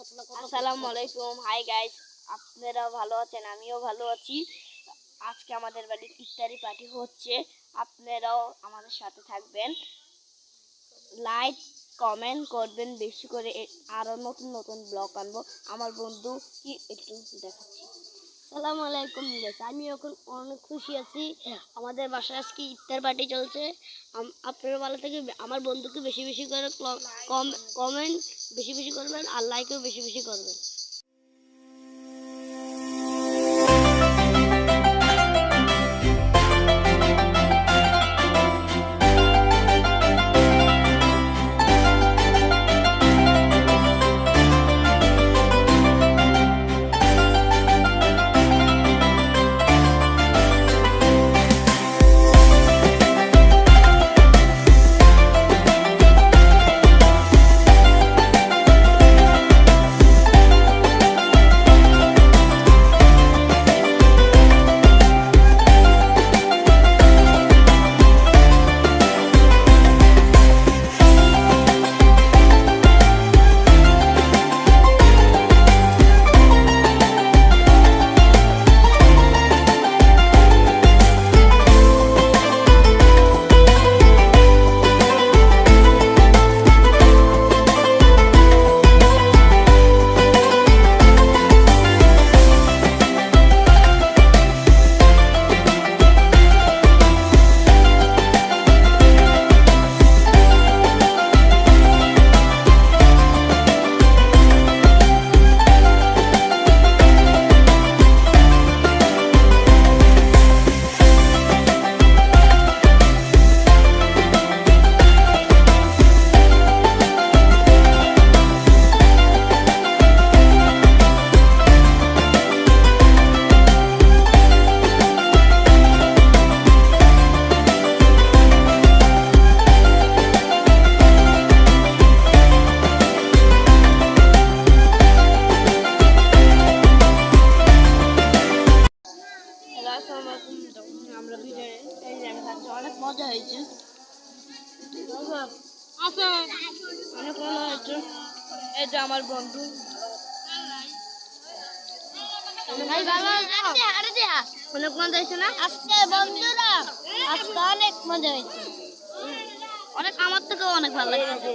আসসালামু আলাইকুম। Hi guys, আপনারা ভালো আছেন? আমিও ভালো আছি। আজকে আমাদের বাড়ির ইফতারি পার্টি হচ্ছে, আপনারাও আমাদের সাথে থাকবেন। লাইক কমেন্ট করবেন বেশি করে, আরও নতুন নতুন ব্লগ আনবো। আমার বন্ধু কি একটু দেখাচ্ছি। আসসালামু আলাইকুম গাইস, আমি এখন অনেক খুশি আছি। আমাদের বাসায় আজকে ইফতার পার্টি চলছে। আপনারা ভালো থেকে আমার বন্ধুকে বেশি বেশি করে কমেন্ট বেশি বেশি করবেন, আর লাইকও বেশি বেশি করবেন। আমরা ভিডিও আমি খাচ্ছি, অনেক মজা হয়েছে, অনেক মজা হয়েছে। এই যে আমার বন্ধু, অনেক মজা হয়েছে না আজকে বন্ধুরা? আজকে অনেক মজা হয়েছে, অনেক, আমার থেকেও অনেক ভালো লাগছে।